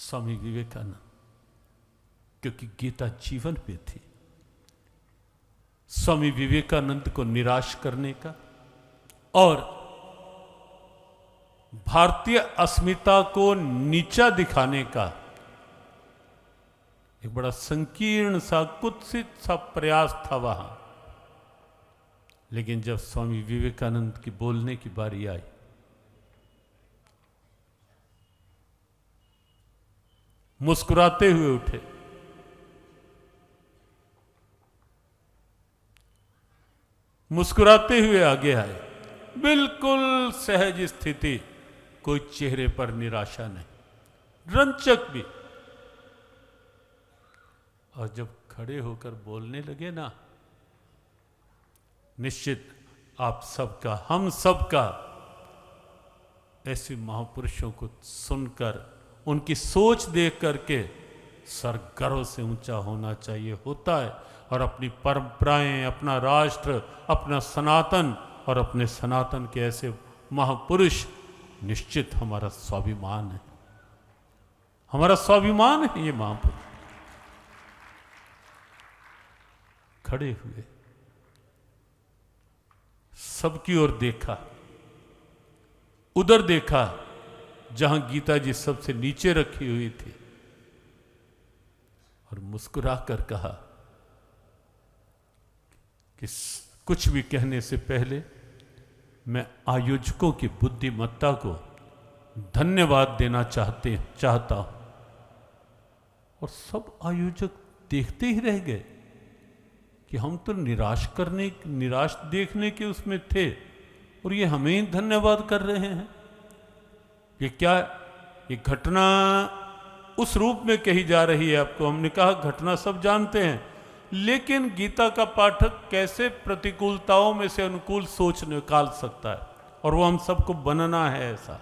स्वामी विवेकानंद, क्योंकि गीता जीवन में थी। स्वामी विवेकानंद को निराश करने का और भारतीय अस्मिता को नीचा दिखाने का एक बड़ा संकीर्ण सा कुत्सित सा प्रयास था वहां। लेकिन जब स्वामी विवेकानंद की बोलने की बारी आई, मुस्कुराते हुए उठे, मुस्कुराते हुए आगे आए, बिल्कुल सहज स्थिति, कोई चेहरे पर निराशा नहीं, रंचक भी। और जब खड़े होकर बोलने लगे ना, निश्चित आप सबका, हम सबका ऐसे महापुरुषों को सुनकर, उनकी सोच देख करके सर गर्व से ऊंचा होना चाहिए, होता है। और अपनी परंपराएं, अपना राष्ट्र, अपना सनातन और अपने सनातन के ऐसे महापुरुष निश्चित हमारा स्वाभिमान है, हमारा स्वाभिमान है ये महापुरुष। खड़े हुए सबकी ओर देखा, उधर देखा जहां गीता जी सबसे नीचे रखी हुई थी, और मुस्कुरा कर कहा कि कुछ भी कहने से पहले मैं आयोजकों की बुद्धिमत्ता को धन्यवाद देना चाहता हूं। और सब आयोजक देखते ही रह गए कि हम तो निराश देखने के उसमें थे, और ये हमें ही धन्यवाद कर रहे हैं। ये क्या, ये घटना उस रूप में कही जा रही है आपको। हमने कहा घटना सब जानते हैं, लेकिन गीता का पाठक कैसे प्रतिकूलताओं में से अनुकूल सोच निकाल सकता है, और वो हम सबको बनना है ऐसा।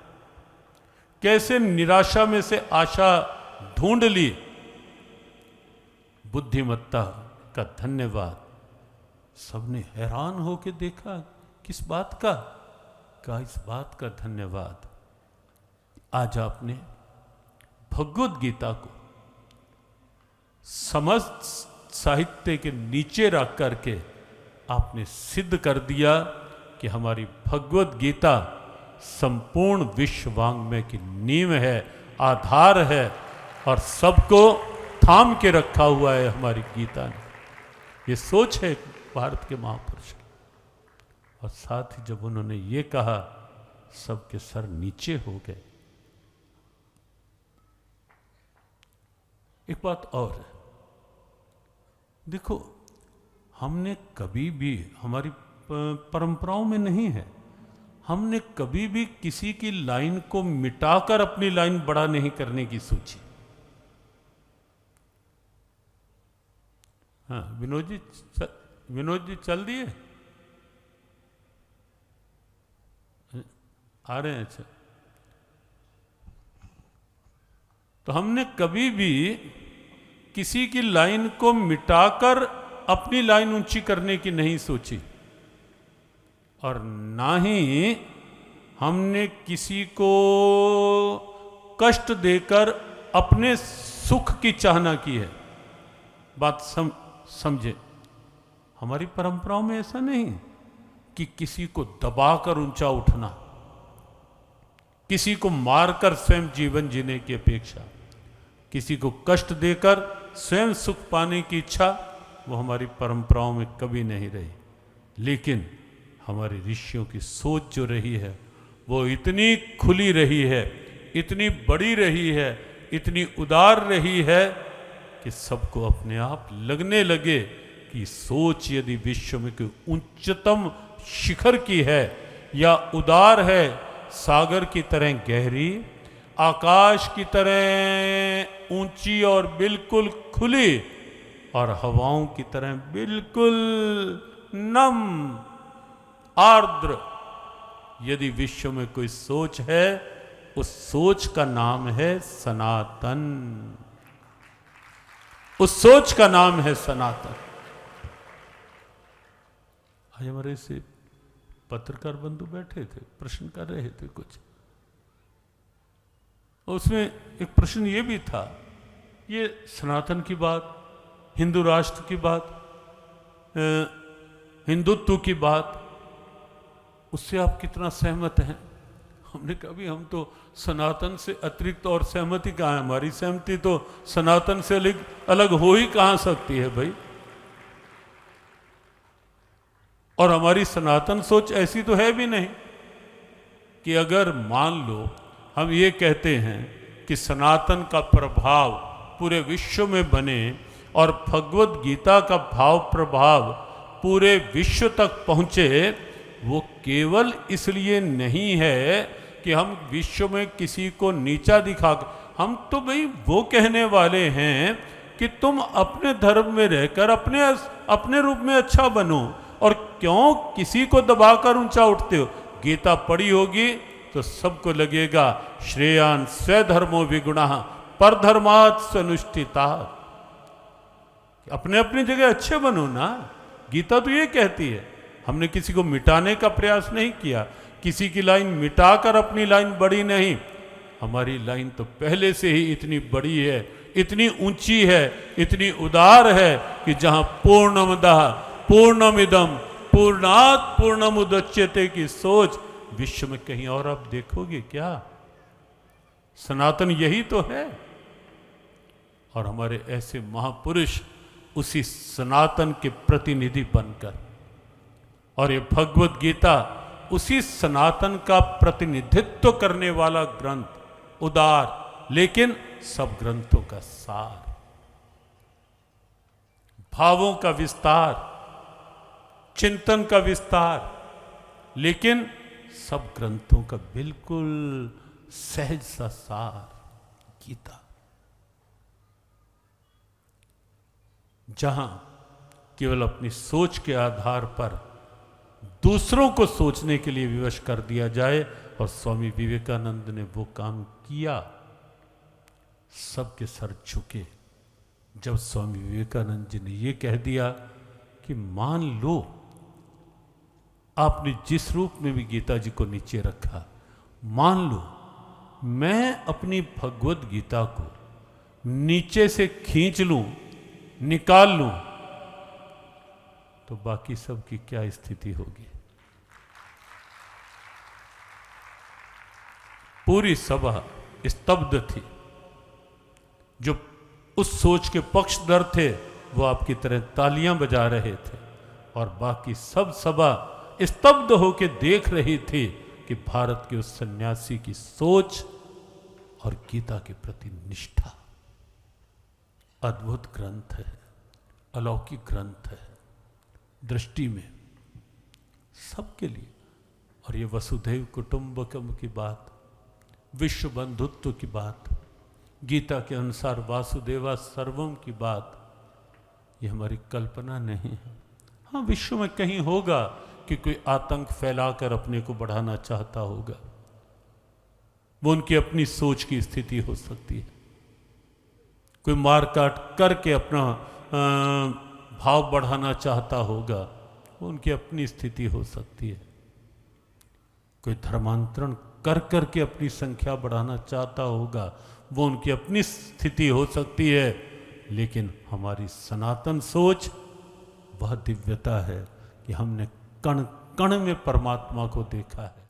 कैसे निराशा में से आशा ढूंढ ली। बुद्धिमत्ता का धन्यवाद। सबने हैरान होकर देखा, किस बात का? इस बात का धन्यवाद, आज आपने भगवद गीता को समस्त साहित्य के नीचे रख करके आपने सिद्ध कर दिया कि हमारी भगवद गीता संपूर्ण विश्व वाङ्मय की नींव है, आधार है, और सबको थाम के रखा हुआ है हमारी गीता ने। ये सोच है भारत के महापुरुष। और साथ ही जब उन्होंने ये कहा, सबके सर नीचे हो गए। एक बात और है, देखो, हमने कभी भी, हमारी परंपराओं में नहीं है, हमने कभी भी किसी की लाइन को मिटाकर अपनी लाइन बड़ा नहीं करने की सोची। हाँ, विनोद जी चल दिए, आ रहे हैं? अच्छा, तो हमने कभी भी किसी की लाइन को मिटाकर अपनी लाइन ऊंची करने की नहीं सोची, और ना ही हमने किसी को कष्ट देकर अपने सुख की चाहना की है। बात समझे, हमारी परंपराओं में ऐसा नहीं कि किसी को दबाकर ऊंचा उठना, किसी को मारकर स्वयं जीवन जीने की अपेक्षा, किसी को कष्ट देकर स्वयं सुख पाने की इच्छा, वो हमारी परंपराओं में कभी नहीं रही। लेकिन हमारे ऋषियों की सोच जो रही है, वो इतनी खुली रही है, इतनी बड़ी रही है, इतनी उदार रही है कि सबको अपने आप लगने लगे कि सोच यदि विश्व में कोई उच्चतम शिखर की है या उदार है, सागर की तरह गहरी, आकाश की तरह ऊंची और बिल्कुल खुली, और हवाओं की तरह बिल्कुल नम आर्द्र, यदि विश्व में कोई सोच है, उस सोच का नाम है सनातन। उस सोच का नाम है सनातन। आज हमारे से पत्रकार बंधु बैठे थे, प्रश्न कर रहे थे कुछ, उसमें एक प्रश्न ये भी था, ये सनातन की बात, हिंदू राष्ट्र की बात, हिंदुत्व की बात, उससे आप कितना सहमत हैं? हमने कहा भी हम तो सनातन से अतिरिक्त और सहमति कहाँ है, हमारी सहमति तो सनातन से अलग हो ही कहाँ सकती है भाई। और हमारी सनातन सोच ऐसी तो है भी नहीं कि अगर मान लो हम ये कहते हैं कि सनातन का प्रभाव पूरे विश्व में बने और भगवत गीता का भाव प्रभाव पूरे विश्व तक पहुँचे, वो केवल इसलिए नहीं है कि हम विश्व में किसी को नीचा दिखा, हम तो भाई वो कहने वाले हैं कि तुम अपने धर्म में रहकर अपने रूप में अच्छा बनो, और क्यों किसी को दबाकर ऊंचा उठते हो। गीता पढ़ी होगी तो सबको लगेगा श्रेयान स्वधर्मो विगुणः परधर्मात् स्वनुष्ठिता, अपने अपनी जगह अच्छे बनो ना। गीता तो ये कहती है, हमने किसी को मिटाने का प्रयास नहीं किया, किसी की लाइन मिटाकर अपनी लाइन बड़ी नहीं, हमारी लाइन तो पहले से ही इतनी बड़ी है, इतनी ऊंची है, इतनी उदार है कि जहां पूर्णमदः पूर्णमिदं पूर्णात् पूर्णमुदच्यते की सोच विश्व में कहीं और आप देखोगे क्या? सनातन यही तो है। और हमारे ऐसे महापुरुष उसी सनातन के प्रतिनिधि बनकर, और ये भगवत गीता उसी सनातन का प्रतिनिधित्व करने वाला ग्रंथ, उदार लेकिन सब ग्रंथों का सार, भावों का विस्तार, चिंतन का विस्तार, लेकिन सब ग्रंथों का बिल्कुल सहज सा सार गीता, जहां केवल अपनी सोच के आधार पर दूसरों को सोचने के लिए विवश कर दिया जाए। और स्वामी विवेकानंद ने वो काम किया, सबके सर झुके जब स्वामी विवेकानंद जी ने ये कह दिया कि मान लो आपने जिस रूप में भी गीता जी को नीचे रखा, मान लो मैं अपनी भगवत गीता को नीचे से खींच लूं, निकाल लूं, तो बाकी सब की क्या स्थिति होगी? पूरी सभा स्तब्ध थी। जो उस सोच के पक्षधर थे वो आपकी तरह तालियां बजा रहे थे, और बाकी सब सभा स्तब्ध होकर देख रही थी कि भारत के उस सन्यासी की सोच और गीता के प्रति निष्ठा। अद्भुत ग्रंथ है, अलौकिक ग्रंथ है दृष्टि में सबके लिए। और ये वसुधैव कुटुंबकम की बात, विश्व बंधुत्व की बात, गीता के अनुसार वासुदेवा सर्वम की बात, ये हमारी कल्पना नहीं है। हाँ, विश्व में कहीं होगा कि कोई आतंक फैलाकर अपने को बढ़ाना चाहता होगा, वो उनकी अपनी सोच की स्थिति हो सकती है। कोई मारकाट करके अपना भाव बढ़ाना चाहता होगा, वो उनकी अपनी स्थिति हो सकती है। कोई धर्मांतरण कर करके अपनी संख्या बढ़ाना चाहता होगा, वो उनकी अपनी स्थिति हो सकती है। लेकिन हमारी सनातन सोच वह दिव्यता है कि हमने कण कण में परमात्मा को देखा है।